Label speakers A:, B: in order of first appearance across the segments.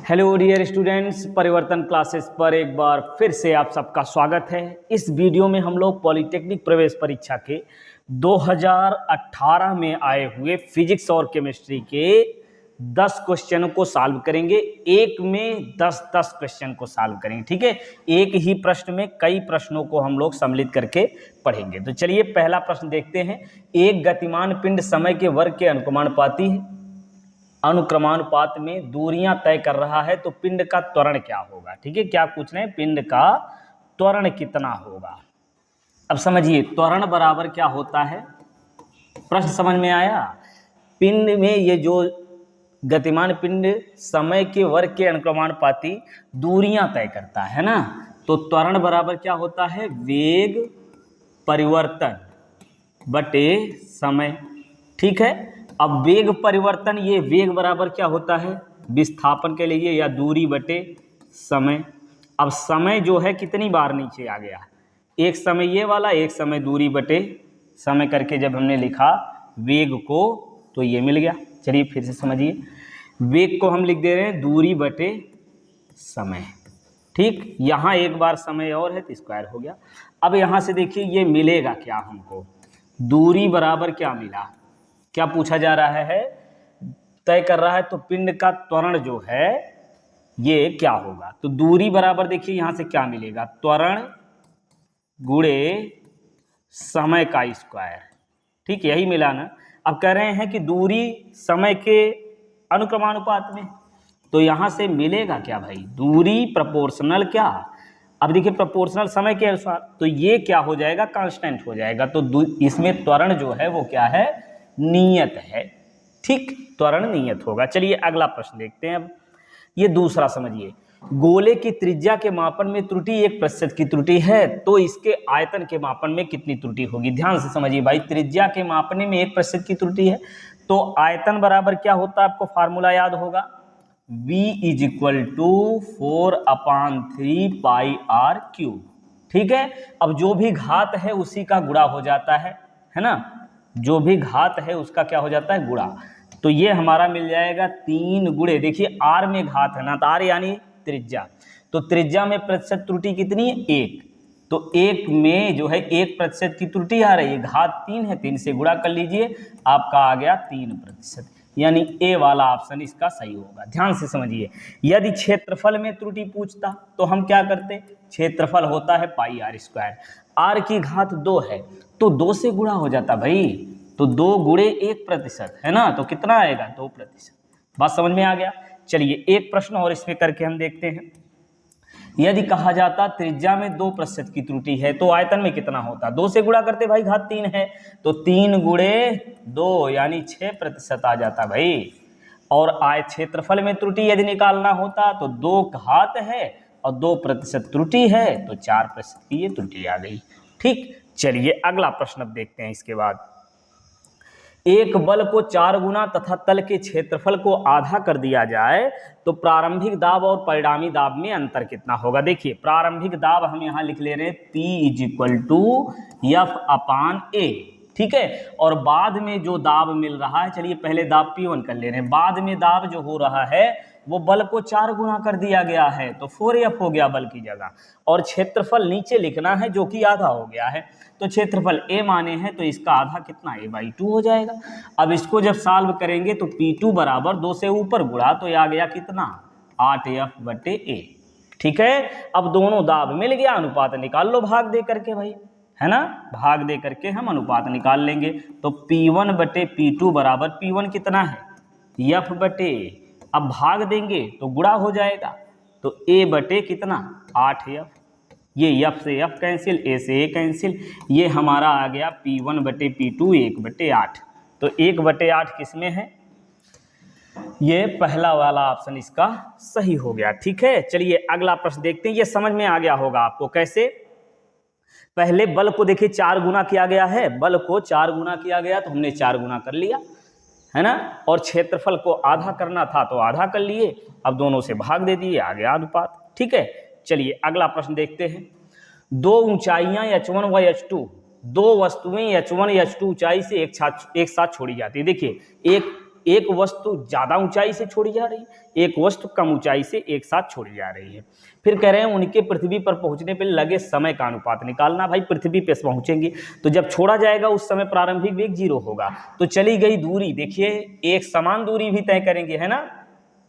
A: Hello dear students, परिवर्तन classes पर एक बार फिर से आप सबका स्वागत है। इस वीडियो में हम लोग पॉलिटेक्निक प्रवेश परीक्षा के 2018 में आए हुए फिजिक्स और केमिस्ट्री के 10 क्वेश्चनों को सॉल्व करेंगे। एक में 10-10 क्वेश्चन को सॉल्व करेंगे, ठीक है। एक ही प्रश्न में कई प्रश्नों को हम लोग सम्मिलित करके पढ़ेंगे। तो चलिए पहला प्रश्न देखते हैं। एक गतिमान पिंड समय के वर्ग के अनुक्रमानुपाती है। अनुक्रमानुपात में दूरियां तय कर रहा है, तो पिंड का त्वरण क्या होगा। ठीक है, क्या पूछ रहे हैं, पिंड का त्वरण कितना होगा। अब समझिए त्वरण बराबर क्या होता है, प्रश्न समझ में आया। पिंड में ये जो गतिमान पिंड समय के वर्ग के अनुक्रमानुपाती दूरियां तय करता है ना, तो त्वरण बराबर क्या होता है, वेग परिवर्तन बटे समय। ठीक है, अब वेग परिवर्तन, ये वेग बराबर क्या होता है, विस्थापन के लिए या दूरी बटे समय। अब समय जो है कितनी बार नीचे आ गया, एक समय ये वाला, एक समय दूरी बटे समय करके जब हमने लिखा वेग को तो ये मिल गया। चलिए फिर से समझिए, वेग को हम लिख दे रहे हैं दूरी बटे समय। ठीक, यहाँ एक बार समय और है तो स्क्वायर हो गया। अब यहाँ से देखिए ये मिलेगा क्या हमको, दूरी बराबर क्या मिला, क्या पूछा जा रहा है, तय कर रहा है, तो पिंड का त्वरण जो है ये क्या होगा। तो दूरी बराबर देखिए यहां से क्या मिलेगा, त्वरण गुणे समय का स्क्वायर। ठीक, यही मिला ना। अब कह रहे हैं कि दूरी समय के अनुक्रमानुपात में, तो यहां से मिलेगा क्या भाई, दूरी प्रोपोर्शनल क्या, अब देखिए प्रोपोर्शनल समय के अनुसार, तो ये क्या हो जाएगा, कांस्टेंट हो जाएगा। तो इसमें त्वरण जो है वो क्या है, नियत है। ठीक, त्वरण नियत होगा। चलिए अगला प्रश्न देखते हैं। अब ये दूसरा समझिए, गोले की त्रिज्या के मापन में त्रुटि 1% की त्रुटि है, तो इसके आयतन के मापन में कितनी त्रुटि होगी। ध्यान से समझिए भाई, त्रिज्या के मापने में 1% की त्रुटि है, तो आयतन बराबर क्या होता है, आपको फार्मूला याद होगा, V = 4/3 πr³। ठीक है, अब जो भी घात है उसी का गुणा हो जाता है ना, जो भी घात है उसका क्या हो जाता है, गुणा। तो ये हमारा मिल जाएगा 3 गुणे, देखिए r में घात है ना, तो r यानी त्रिज्या, तो त्रिज्या में प्रतिशत त्रुटि कितनी है, 1, तो 1 में जो है 1% की त्रुटि आ रही है, घात 3 है, 3 से गुणा कर लीजिए, आपका आ गया 3%, यानी ए वाला ऑप्शन इसका सही होगा। ध्यान से समझिए, यदि क्षेत्रफल में त्रुटि पूछता तो हम क्या करते, क्षेत्रफल होता है πr², r की घात 2 है तो 2 से गुणा हो जाता भाई, तो 2 गुणे 1% है ना, तो कितना आएगा, 2%। बात समझ में आ गया। चलिए एक प्रश्न और इसमें करके हम देखते हैं। यदि कहा जाता त्रिज्या में 2% की त्रुटि है तो आयतन में कितना होता, 2 से गुणा करते भाई, घात 3 है, तो 3 गुणे 2 यानी 6% आ जाता भाई। और क्षेत्रफल में त्रुटि यदि निकालना होता तो 2 घात है और 2% त्रुटि है, तो 4% की ये त्रुटि आ गई। ठीक, चलिए अगला प्रश्न अब देखते हैं। इसके बाद, एक बल को 4 गुना तथा तल के क्षेत्रफल को आधा कर दिया जाए तो प्रारंभिक दाब और परिणामी दाब में अंतर कितना होगा। देखिए प्रारंभिक दाब हम यहां लिख ले रहे हैं P = F/A। ठीक है, और बाद में जो दाब मिल रहा है, चलिए पहले दाब P1 कर ले रहे हैं, बाद में दाब जो हो रहा है वो बल को 4 गुना कर दिया गया है, तो 4F हो गया बल की जगह, और क्षेत्रफल नीचे लिखना है जो कि आधा हो गया है, तो क्षेत्रफल A माने हैं, तो इसका आधा कितना, A/2 हो जाएगा। अब इसको जब सॉल्व करेंगे तो P2 बराबर 2 से ऊपर गुणा, तो आ गया कितना, 8F/A। ठीक है, अब दोनों दाब मिल गया, अनुपात निकाल लो भाग दे करके भाई, है ना, भाग दे करके हम अनुपात निकाल लेंगे। तो P1/P2 बराबर, P1 कितना है, F/A, अब भाग देंगे तो गुणा हो जाएगा, तो A/ कितना, 8F, ये F से F कैंसिल, A से A कैंसिल, ये हमारा आ गया P1/P2 1/8, तो 1/8 किसमें है, ये पहला वाला ऑप्शन इसका सही हो गया। ठीक है, चलिए अगला प्रश्न देखते हैं। ये समझ में आ गया होगा आपको, कैसे, पहले बल को देखिए 4 गुना किया गया है, बल को 4 गुना किया गया तो हमने 4 गुना कर लिया, है ना, और क्षेत्रफल को आधा करना था तो आधा कर लिए, अब दोनों से भाग दे दिए, आ गया अनुपात। ठीक है, चलिए अगला प्रश्न देखते हैं। दो ऊंचाइयां H1 व H2, दो वस्तुएं H1 H2 ऊंचाई से एक साथ छोड़ी जाती है। देखिए एक वस्तु ज़्यादा ऊंचाई से छोड़ी जा रही है, एक वस्तु कम ऊंचाई से एक साथ छोड़ी जा रही है। फिर कह रहे हैं उनके पृथ्वी पर पहुंचने पर लगे समय का अनुपात निकालना। भाई पृथ्वी पे पहुंचेंगे तो जब छोड़ा जाएगा उस समय प्रारंभिक वेग 0 होगा, तो चली गई दूरी, देखिए एक समान दूरी भी तय करेंगे, है ना,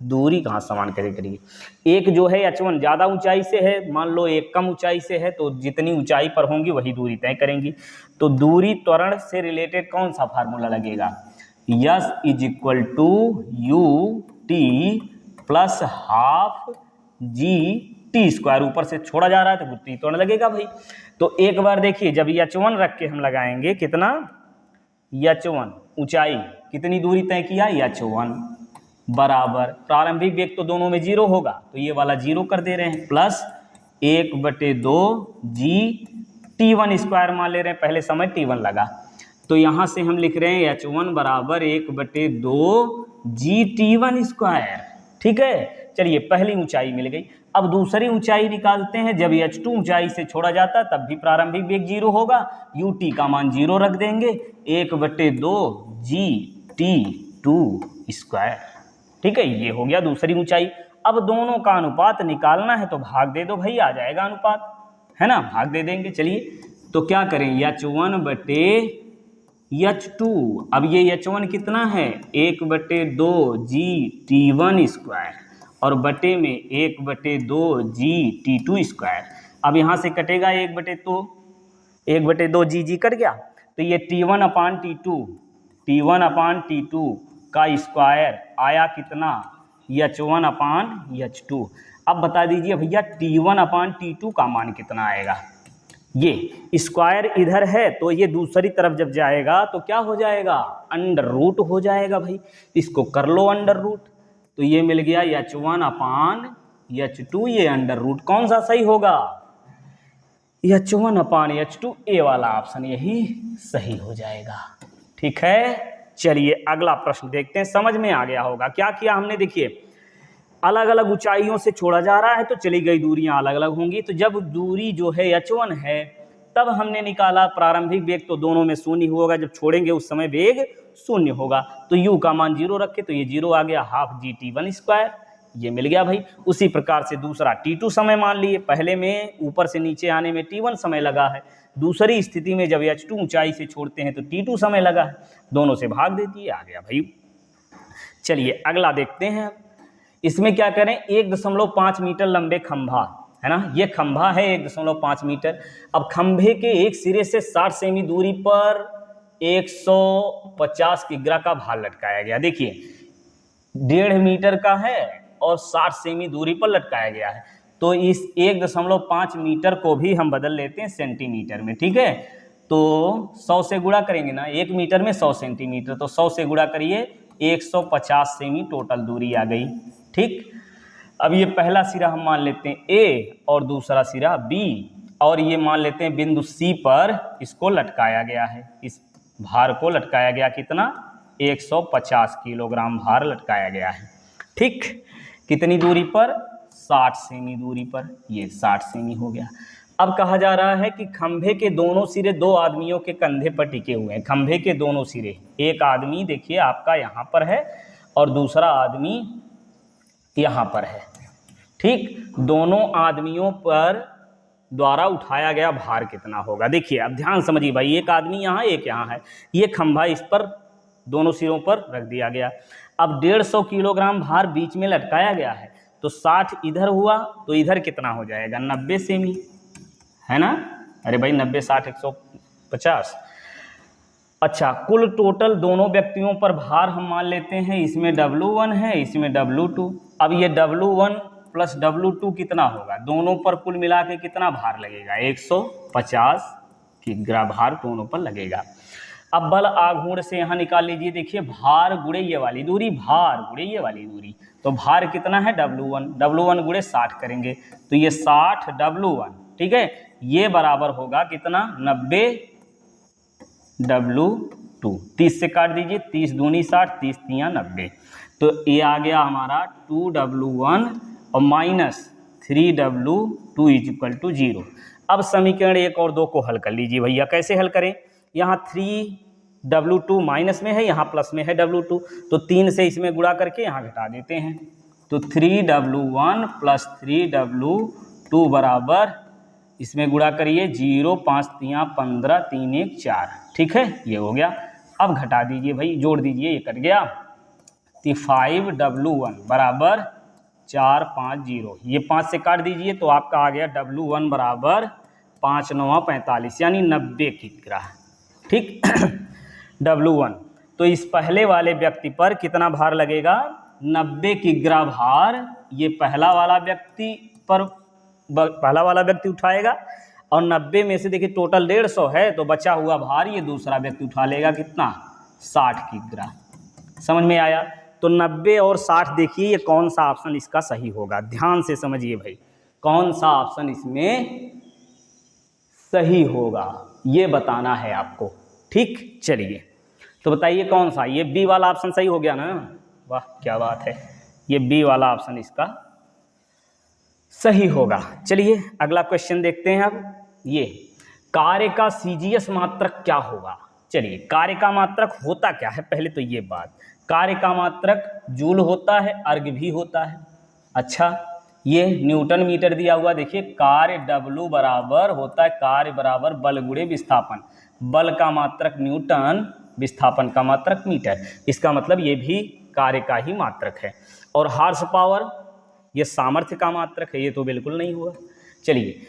A: दूरी कहाँ समान करेंगे, एक जो है h1 ज़्यादा ऊंचाई से है, मान लो एक कम ऊंचाई से है, तो जितनी ऊंचाई पर होंगी वही दूरी तय करेंगी। तो दूरी त्वरण से रिलेटेड कौन सा फार्मूला लगेगा, s is equal to u t plus half g t square, ऊपर से छोड़ा जा रहा है तो टी त्वरण लगेगा भाई। तो एक बार देखिए जब h1 रख के हम लगाएंगे कितना, h1 ऊंचाई कितनी दूरी तय किया, h1 बराबर प्रारंभिक वेग तो दोनों में 0 होगा, तो ये वाला 0 कर दे रहे हैं, प्लस 1/2 जी T1 स्क्वायर मान ले रहे हैं, पहले समय T1 लगा, तो यहाँ से हम लिख रहे हैं h1 बराबर 1/2 जी T1 स्क्वायर। ठीक है, चलिए पहली ऊंचाई मिल गई। अब दूसरी ऊंचाई निकालते हैं, जब h2 ऊंचाई से छोड़ा जाता तब भी प्रारंभिक वेग 0 होगा, ut का मान 0 रख देंगे, 1/2 जी T2 स्क्वायर। ठीक है, ये हो गया दूसरी ऊंचाई। अब दोनों का अनुपात निकालना है तो भाग दे दो भाई, आ जाएगा अनुपात, है ना, भाग दे देंगे। चलिए तो क्या करें, h1/h2, अब ये h1 कितना है 1/2 जी T1 स्क्वायर और बटे में 1/2 जी T2 स्क्वायर। अब यहाँ से कटेगा 1/2 जी कट गया, तो ये T1/T2 का स्क्वायर आया कितना, h1/h2। अब बता दीजिए भैया T1/T2 का मान कितना आएगा, ये स्क्वायर इधर है तो ये दूसरी तरफ जब जाएगा तो क्या हो जाएगा, अंडर रूट हो जाएगा भाई, इसको कर लो अंडर रूट, तो ये मिल गया h1/h2, ये अंडर रूट कौन सा सही होगा, h1/h2, ए वाला ऑप्शन यही सही हो जाएगा। ठीक है, चलिए अगला प्रश्न देखते हैं, समझ में आ गया होगा क्या किया हमने। देखिए अलग अलग ऊंचाइयों से छोड़ा जा रहा है तो चली गई दूरियां अलग अलग होंगी, तो जब दूरी जो है h1 है तब हमने निकाला प्रारंभिक वेग तो दोनों में 0 होगा, जब छोड़ेंगे उस समय वेग 0 होगा, तो u का मान 0 रखे तो ये 0 आ गया, हाफ जी T1 स्क्वायर, ये मिल गया भाई। उसी प्रकार से दूसरा T2 समय मान लिए, पहले में ऊपर से नीचे आने में T1 समय लगा है, दूसरी स्थिति में जब h2 ऊंचाई से छोड़ते हैं तो T2 समय लगा है, दोनों से भाग देती है, आ गया भाई। चलिए अगला देखते हैं, इसमें क्या करें, 1.5 मीटर लंबे खंभा है ना, ये खंभा है 1.5 मीटर। अब खंभे के एक सिरे से 60 सेमी दूरी पर 150 किग्रा का भार लटकाया गया। देखिए 1.5 मीटर का है और 60 सेमी दूरी पर लटकाया गया है, तो इस 1.5 मीटर को भी हम बदल लेते हैं सेंटीमीटर में। ठीक है, तो 100 से गुणा करेंगे ना, 1 मीटर में 100 सेंटीमीटर, तो 100 से गुणा करिए 150 सेमी टोटल दूरी आ गई। ठीक, अब ये पहला सिरा हम मान लेते हैं ए और दूसरा सिरा बी, और ये मान लेते हैं बिंदु सी पर इसको लटकाया गया है, इस भार को लटकाया गया, कितना 150 किलोग्राम भार लटकाया गया है। ठीक, कितनी दूरी पर, 60 सेमी दूरी पर, ये 60 सेमी हो गया। अब कहा जा रहा है कि खंभे के दोनों सिरे दो आदमियों के कंधे पर टिके हुए हैं, खंभे के दोनों सिरे, एक आदमी देखिए आपका यहाँ पर है और दूसरा आदमी यहाँ पर है। ठीक, दोनों आदमियों पर द्वारा उठाया गया भार कितना होगा। देखिए अब ध्यान समझिए भाई, एक आदमी यहाँ एक यहाँ है, ये खंभा इस पर दोनों सिरों पर रख दिया गया। अब 150 किलोग्राम भार बीच में लटकाया गया है, तो 60 इधर हुआ तो इधर कितना हो जाएगा, 90 सेमी, है ना। अरे भाई 90 60 150। अच्छा, कुल टोटल दोनों व्यक्तियों पर भार हम मान लेते हैं, इसमें W1 है, इसमें W2। अब ये W1 प्लस W2 कितना होगा, दोनों पर कुल मिला के कितना भार लगेगा, 150 किग्रा भार दोनों पर लगेगा। अब बल आघूर्ण से यहाँ निकाल लीजिए, देखिए भार गुणे ये वाली दूरी, भार गुणे ये वाली दूरी, तो भार कितना है W1 गुणे 60 करेंगे तो ये 60 W1, ठीक है, ये बराबर होगा कितना 90 W2। 30 से काट दीजिए, 30 दूनी 60, 30 तियां 90, तो ये आ गया हमारा 2W1 और minus 3W2 is equal to 0। अब समीकरण 1 और 2 को हल कर लीजिए भैया। कैसे हल करें, यहाँ 3 W2 माइनस में है, यहाँ प्लस में है W2, तो 3 से इसमें गुणा करके यहाँ घटा देते हैं। तो 3W1 प्लस 3W2 बराबर, इसमें गुणा करिए 0, 5 3 15, 3 1 4, ठीक है, ये हो गया। अब घटा दीजिए भाई, जोड़ दीजिए, ये कट गया। तो 5W1 बराबर 4 5 0, ये 5 से काट दीजिए तो आपका आ गया W1 बराबर 5 9 45, यानी 90 किग्रा, ठीक। W1, तो इस पहले वाले व्यक्ति पर कितना भार लगेगा? 90 किग्रा भार ये पहला वाला व्यक्ति पर, पहला वाला व्यक्ति उठाएगा, और 90 में से देखिए टोटल 150 है, तो बचा हुआ भार ये दूसरा व्यक्ति उठा लेगा, कितना? 60 किग्रा। समझ में आया? तो 90 और 60 देखिए ये कौन सा ऑप्शन इसका सही होगा, ध्यान से समझिए भाई, कौन सा ऑप्शन इसमें सही होगा ये बताना है आपको, ठीक। चलिए तो बताइए कौन सा, ये बी वाला ऑप्शन सही हो गया ना? वाह क्या बात है, ये बी वाला ऑप्शन इसका सही होगा। चलिए अगला क्वेश्चन देखते हैं। अब ये कार्य का सीजीएस मात्रक क्या होगा? चलिए कार्य का मात्रक होता क्या है, पहले तो ये बात, कार्य का मात्रक जूल होता है, अर्ग भी होता है। अच्छा, ये न्यूटन मीटर दिया हुआ, देखिए कार्य W बराबर होता है कार्य बराबर बल गुणे विस्थापन, बल का मात्रक न्यूटन, विस्थापन का मात्रक मीटर, इसका मतलब ये भी कार्य का ही मात्रक है। और हार्स पावर ये सामर्थ्य का मात्रक है, ये तो बिल्कुल नहीं हुआ। चलिए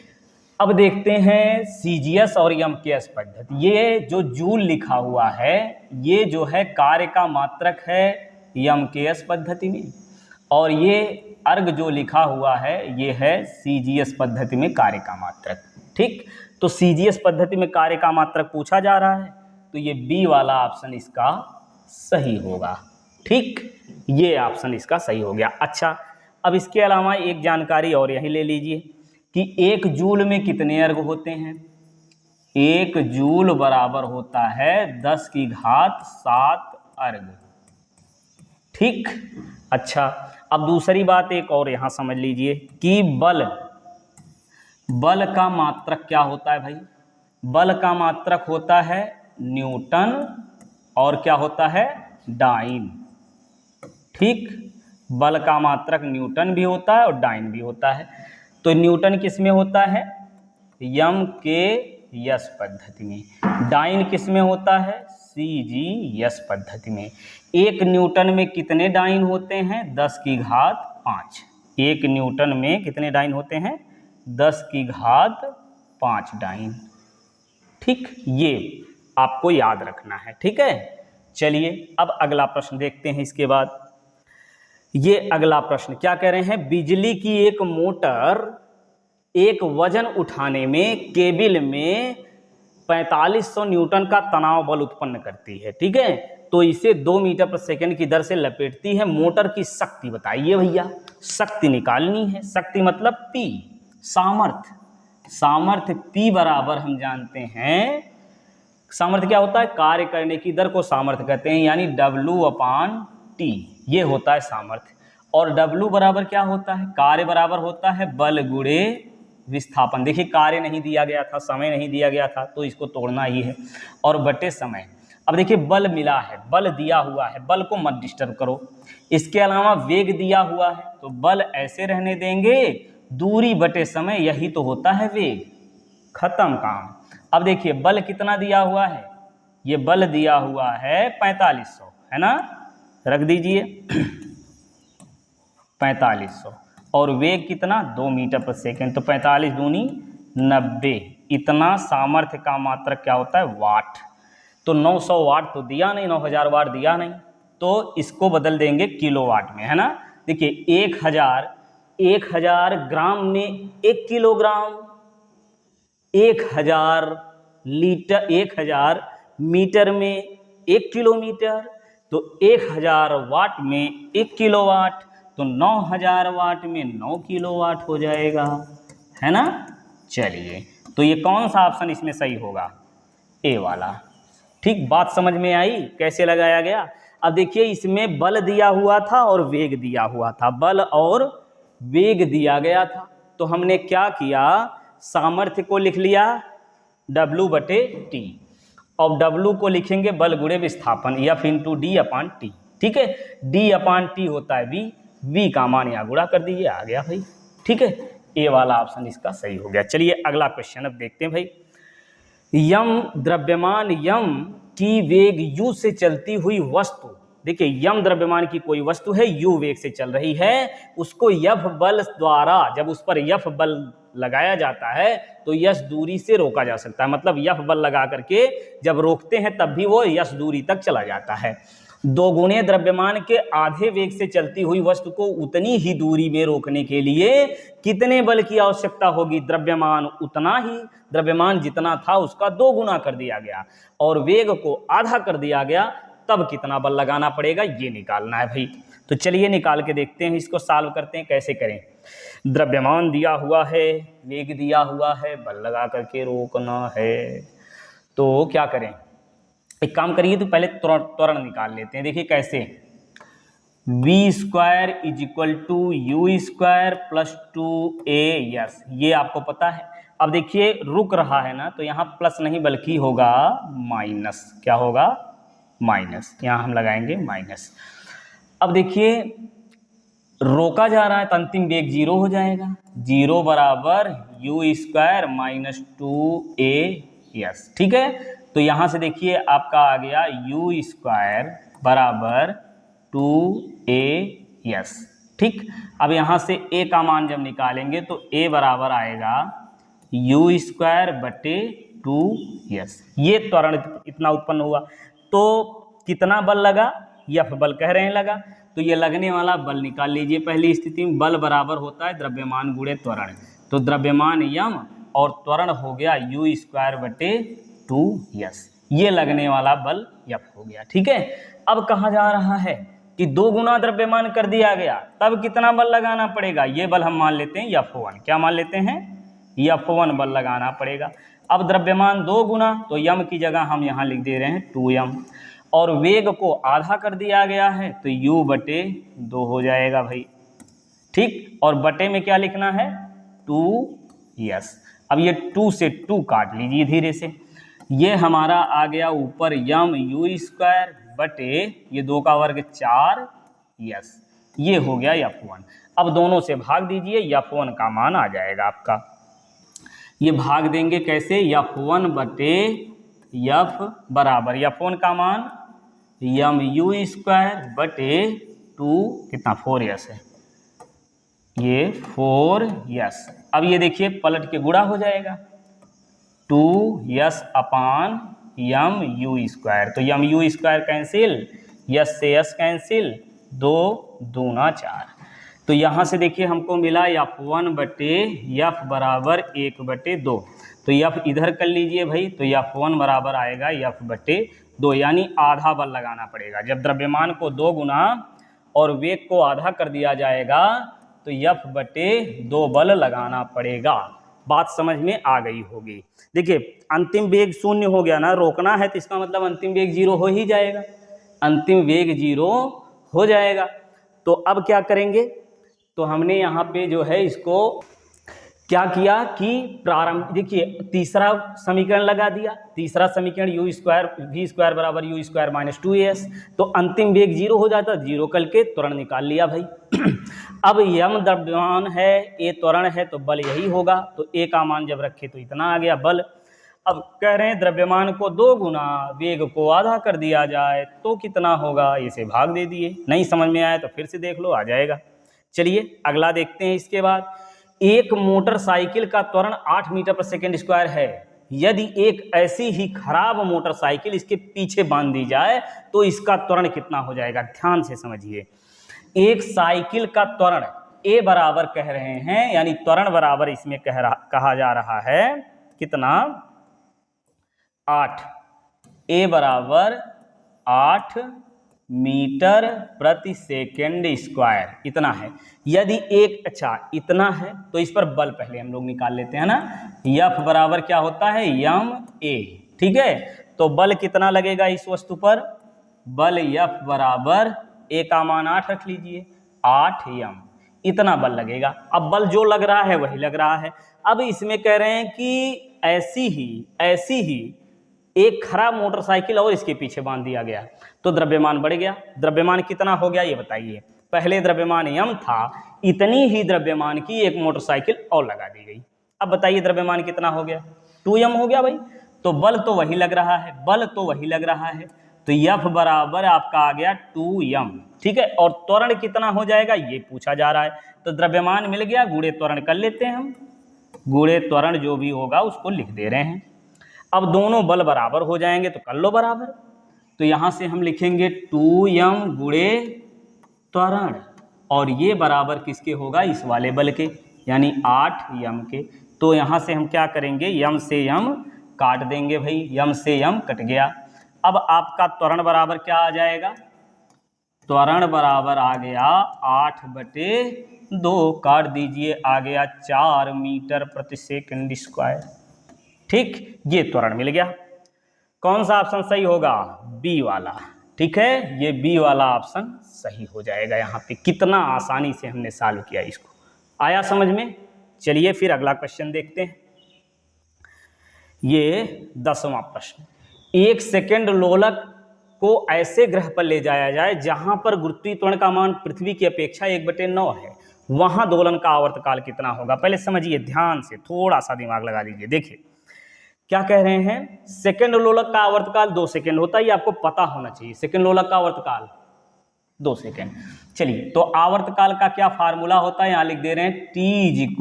A: अब देखते हैं सीजीएस और एमकेएस पद्धति। ये जो जूल लिखा हुआ है ये जो है कार्य का मात्रक है एमकेएस पद्धति में, और ये अर्ग जो लिखा हुआ है ये है सीजीएस पद्धति में कार्य का मात्रक, ठीक। तो सीजीएस पद्धति में कार्य का मात्रक पूछा जा रहा है, तो ये बी वाला ऑप्शन इसका सही होगा, ठीक, ये ऑप्शन इसका सही हो गया। अच्छा, अब इसके अलावा एक जानकारी और यही ले लीजिए कि 1 जूल में कितने अर्ग होते हैं? 1 जूल बराबर होता है 10 की घात 7 अर्ग, ठीक। अच्छा, अब दूसरी बात एक और यहाँ समझ लीजिए कि बल का मात्रक क्या होता है भाई? बल का मात्रक होता है न्यूटन, और क्या होता है? डाइन, ठीक। बल का मात्रक न्यूटन भी होता है और डाइन भी होता है। तो न्यूटन किस में होता है? एमकेएस पद्धति में। डाइन किस में होता है? सीजीएस पद्धति में। 1 न्यूटन में कितने डाइन होते हैं? 10 की घात 5। 1 न्यूटन में कितने डाइन होते हैं? 10 की घात 5 डाइन, ठीक, ये आपको याद रखना है, ठीक है। चलिए अब अगला प्रश्न देखते हैं। इसके बाद ये अगला प्रश्न क्या कह रहे हैं? बिजली की एक मोटर एक वजन उठाने में केबिल में 4500 न्यूटन का तनाव बल उत्पन्न करती है, ठीक है। तो इसे 2 मीटर प्रति सेकंड की दर से लपेटती है। मोटर की शक्ति बताइए भैया, शक्ति निकालनी है। शक्ति मतलब P, सामर्थ्य। सामर्थ्य P बराबर हम जानते हैं, सामर्थ्य क्या होता है? कार्य करने की दर को सामर्थ्य कहते हैं, यानी W/T, ये होता है सामर्थ्य। और W बराबर क्या होता है? कार्य बराबर होता है बल गुणे विस्थापन। देखिए कार्य नहीं दिया गया था, समय नहीं दिया गया था, तो इसको तोड़ना ही है, और बटे समय। अब देखिए बल मिला है, बल दिया हुआ है, बल को मत डिस्टर्ब करो। इसके अलावा वेग दिया हुआ है, तो बल ऐसे रहने देंगे, दूरी बटे समय, यही तो होता है वेग, खत्म काम। अब देखिए बल कितना दिया हुआ है? ये बल दिया हुआ है 4500, है ना, रख दीजिए 4500, और वेग कितना? 2 मीटर प्रति सेकंड, तो 45 दूनी 90। इतना सामर्थ्य का मात्रक क्या होता है? वाट। तो 900 वाट तो दिया नहीं, 9000 वाट दिया नहीं, तो इसको बदल देंगे किलोवाट में, है ना। देखिए 1000 ग्राम में 1 किलोग्राम, 1000 लीटर, 1000 मीटर में 1 किलोमीटर, तो 1000 वाट में 1 किलोवाट, तो 9000 वाट में 9 किलोवाट हो जाएगा, है ना। चलिए तो ये कौन सा ऑप्शन इसमें सही होगा? ए वाला, ठीक। बात समझ में आई कैसे लगाया गया? अब देखिए इसमें बल दिया हुआ था और वेग दिया हुआ था, बल और वेग दिया गया था, तो हमने क्या किया? सामर्थ्य को लिख लिया W/T, और W को लिखेंगे बल गुणे विस्थापन, F इंटू डी अपान टी। ठीक है, D अपान टी होता है V का मान यहाँ गुणा कर दीजिए, आ गया भाई। ठीक है, ए वाला ऑप्शन इसका सही हो गया। चलिए अगला क्वेश्चन अब देखते हैं भाई। यम द्रव्यमान यम की वेग u से चलती हुई वस्तु, देखिए यम द्रव्यमान की कोई वस्तु है, u वेग से चल रही है, उसको F बल द्वारा, जब उस पर F बल लगाया जाता है तो यश दूरी से रोका जा सकता है। मतलब F बल लगा करके जब रोकते हैं तब भी वो यश दूरी तक चला जाता है। दोगुने द्रव्यमान के आधे वेग से चलती हुई वस्तु को उतनी ही दूरी में रोकने के लिए कितने बल की आवश्यकता होगी? द्रव्यमान उतना ही, द्रव्यमान जितना था उसका 2 गुना कर दिया गया और वेग को आधा कर दिया गया, तब कितना बल लगाना पड़ेगा ये निकालना है भाई। तो चलिए निकाल के देखते हैं, इसको सॉल्व करते हैं। कैसे करें? द्रव्यमान दिया हुआ है, वेग दिया हुआ है, बल लगा करके रोकना है, तो क्या करें? एक काम करिए, तो पहले त्वरण निकाल लेते हैं। देखिए कैसे, v square is equal to u square plus 2a, ये आपको पता है। अब देखिए रुक रहा है ना, तो यहाँ प्लस नहीं बल्कि होगा माइनस। क्या होगा? माइनस। यहाँ हम लगाएंगे माइनस। अब देखिए रोका जा रहा है तो अंतिम वेग 0 हो जाएगा। 0 बराबर यू स्क्वायर माइनस 2a। ठीक है, तो यहाँ से देखिए आपका आ गया यू स्क्वायर बराबर 2a। ठीक, अब यहाँ से a का मान जब निकालेंगे तो a बराबर आएगा यू स्क्वायर बटे 2s। ये त्वरण इतना उत्पन्न हुआ। तो कितना बल लगा? F बल कह रहे हैं लगा, तो ये लगने वाला बल निकाल लीजिए। पहली स्थिति में बल बराबर होता है द्रव्यमान गुणे त्वरण, तो द्रव्यमान यम और त्वरण हो गया यू स्क्वायर बटे 2s। ये लगने वाला बल F हो गया। ठीक है, अब कहा जा रहा है कि 2 गुना द्रव्यमान कर दिया गया, तब कितना बल लगाना पड़ेगा? ये बल हम मान लेते हैं F1। क्या मान लेते हैं? F1 बल लगाना पड़ेगा। अब द्रव्यमान 2 गुना, तो यम की जगह हम यहाँ लिख दे रहे हैं 2m, और वेग को आधा कर दिया गया है तो u बटे 2 हो जाएगा भाई। ठीक, और बटे में क्या लिखना है? 2s। अब ये 2 से 2 काट लीजिए धीरे से, ये हमारा आ गया ऊपर यम यू स्क्वायर बटे ये 2 का वर्ग 4s। ये हो गया F1। अब दोनों से भाग दीजिए, F1 का मान आ जाएगा आपका। ये भाग देंगे कैसे? F1 बटे F बराबर F1 का मान यम यू स्क्वायर बटे 2 कितना 4s है, ये 4s। अब ये देखिए पलट के गुणा हो जाएगा, 2s अपान यम यू स्क्वायर, तो M U square cancel, yes से यस कैंसिल, 2 दूना 4। तो यहाँ से देखिए हमको मिला F1 बटे F बराबर 1 बटे 2, तो F इधर कर लीजिए भाई, तो F1 बराबर आएगा F बटे 2, यानी आधा बल लगाना पड़ेगा। जब द्रव्यमान को 2 गुना और वेग को आधा कर दिया जाएगा तो F बटे 2 बल लगाना पड़ेगा। बात समझ में आ गई होगी। देखिए अंतिम वेग 0 हो गया ना, रोकना है तो इसका मतलब अंतिम वेग 0 हो ही जाएगा, अंतिम वेग 0 हो जाएगा। तो अब क्या करेंगे? तो हमने यहाँ पे जो है इसको क्या किया कि प्रारंभ, देखिए तीसरा समीकरण लगा दिया। तीसरा समीकरण यू स्क्वायर वी स्क्वायर बराबर यू स्क्वायर माइनस 2as, तो अंतिम वेग 0 हो जाता, 0 करके त्वरण निकाल लिया भाई। अब यम द्रव्यमान है, ए त्वरण है, तो बल यही होगा, तो ए का मान जब रखे तो इतना आ गया बल। अब कह रहे हैं द्रव्यमान को 2 गुना वेग को आधा कर दिया जाए तो कितना होगा, इसे भाग दे दिए। नहीं समझ में आया तो फिर से देख लो, आ जाएगा। चलिए अगला देखते हैं। इसके बाद एक मोटरसाइकिल का त्वरण 8 मीटर पर सेकेंड स्क्वायर है। यदि एक ऐसी ही खराब मोटरसाइकिल इसके पीछे बांध दी जाए तो इसका त्वरण कितना हो जाएगा? ध्यान से समझिए। एक साइकिल का त्वरण ए बराबर कह रहे हैं, यानी त्वरण बराबर इसमें कहा जा रहा है कितना? 8। ए बराबर 8 मीटर प्रति सेकेंड स्क्वायर, इतना है। यदि एक, अच्छा इतना है, तो इस पर बल पहले हम लोग निकाल लेते हैं ना। F बराबर क्या होता है? यम ए। ठीक है, तो बल कितना लगेगा इस वस्तु पर? बल F बराबर ए का मान 8 रख लीजिए, 8 यम, इतना बल लगेगा। अब बल जो लग रहा है वही लग रहा है। अब इसमें कह रहे हैं कि ऐसी ही एक खराब मोटरसाइकिल और इसके पीछे बांध दिया गया, तो द्रव्यमान बढ़ गया। द्रव्यमान कितना हो गया ये बताइए। पहले द्रव्यमान m था, इतनी ही द्रव्यमान की एक मोटरसाइकिल और लगा दी गई। अब बताइए द्रव्यमान कितना हो गया, 2m हो गया भाई। तो बल तो वही लग रहा है, बल तो वही लग रहा है, तो F बराबर आपका आ गया 2m, ठीक है। और त्वरण कितना हो जाएगा ये पूछा जा रहा है, तो द्रव्यमान मिल गया, गुणे त्वरण कर लेते हैं हम, गुणे त्वरण जो भी होगा उसको लिख दे रहे हैं। अब दोनों बल बराबर हो जाएंगे तो कर लो बराबर, तो यहाँ से हम लिखेंगे 2m गुणे त्वरण, और ये बराबर किसके होगा, इस वाले बल के, यानी 8m के। तो यहाँ से हम क्या करेंगे, m से m काट देंगे भाई, m से m कट गया। अब आपका त्वरण बराबर क्या आ जाएगा, त्वरण बराबर आ गया 8/2, काट दीजिए, आ गया 4 मीटर प्रति सेकंड स्क्वायर, ठीक। ये त्वरण मिल गया। कौन सा ऑप्शन सही होगा, बी वाला, ठीक है। ये बी वाला ऑप्शन सही हो जाएगा। यहाँ पे कितना आसानी से हमने सॉल्व किया इसको, आया समझ में। चलिए फिर अगला क्वेश्चन देखते हैं। ये 10वां प्रश्न, एक सेकंड लोलक को ऐसे ग्रह पर ले जाया जाए जहां पर गुरुत्वीय त्वरण का मान पृथ्वी की अपेक्षा 1/9 है, वहां दोलन का आवर्तकाल कितना होगा। पहले समझिए ध्यान से, थोड़ा सा दिमाग लगा लीजिए। देखिए क्या कह रहे हैं, सेकंड लोलक का आवर्तकाल 2 सेकंड होता है, ये आपको पता होना चाहिए। सेकंड लोलक का आवर्तकाल 2 सेकंड। चलिए, तो आवर्तकाल का क्या फार्मूला होता है, यहां लिख दे रहे हैं, T =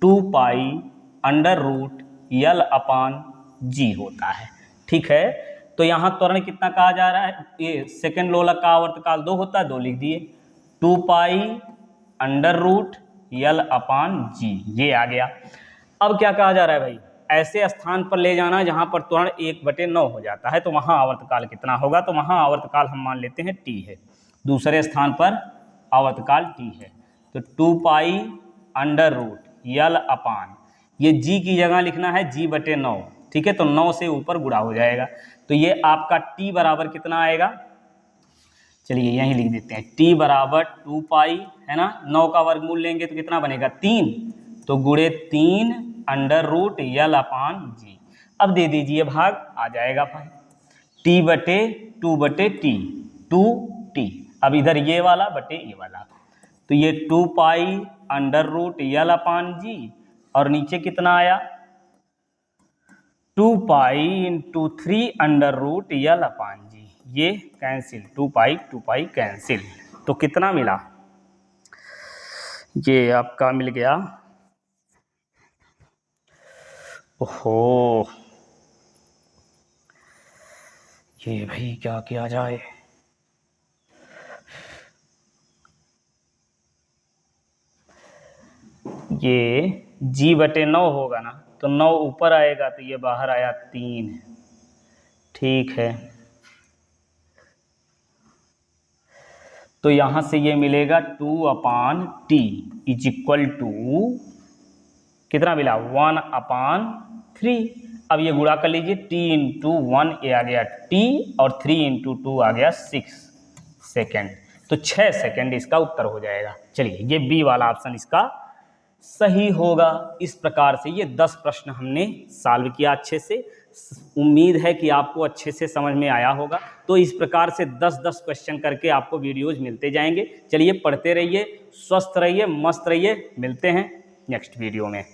A: 2π√L/g होता है, ठीक है। तो यहाँ त्वरण कितना कहा जा रहा है, ये सेकंड लोलक का आवर्तकाल 2 होता है, 2 लिख दिए, 2π√L/g, ये आ गया। अब क्या कहा जा रहा है भाई, ऐसे स्थान पर ले जाना जहां पर त्वरण 1/9 हो जाता है, तो वहां आवर्तकाल कितना होगा। तो वहां आवर्तकाल हम मान लेते हैं t है, दूसरे स्थान पर आवर्तकाल t है, तो 2π√L/, ये g की जगह लिखना है g/9, ठीक है। तो 9 से ऊपर गुणा हो जाएगा, तो ये आपका t बराबर कितना आएगा, चलिए यहीं लिख देते हैं, t बराबर 2π है ना, 9 का वर्गमूल लेंगे तो कितना बनेगा 3, तो गुणे 3√L/g। अब दे दीजिए भाग, आ जाएगा भाई t/2/t, 2t। अब इधर ये वाला बटे ये वाला, तो ये 2π√L/g, और नीचे कितना आया 2π × 3√L/g, ये कैंसिल, 2π कैंसिल, तो कितना मिला, ये आपका मिल गया, ओहो ये भाई क्या किया जाए, ये g/9 होगा ना, तो 9 ऊपर आएगा, तो ये बाहर आया 3, ठीक है। तो यहां से ये मिलेगा 2/t = कितना मिला 1/3। अब ये गुणा कर लीजिए, t × 1 ये आ गया t, और 3 × 2 आ गया 6 सेकेंड, तो 6 सेकेंड इसका उत्तर हो जाएगा। चलिए, ये बी वाला ऑप्शन इसका सही होगा। इस प्रकार से ये 10 प्रश्न हमने सॉल्व किया अच्छे से। उम्मीद है कि आपको अच्छे से समझ में आया होगा। तो इस प्रकार से 10-10 क्वेश्चन करके आपको वीडियोज मिलते जाएंगे। चलिए पढ़ते रहिए, स्वस्थ रहिए, मस्त रहिए, मिलते हैं नेक्स्ट वीडियो में।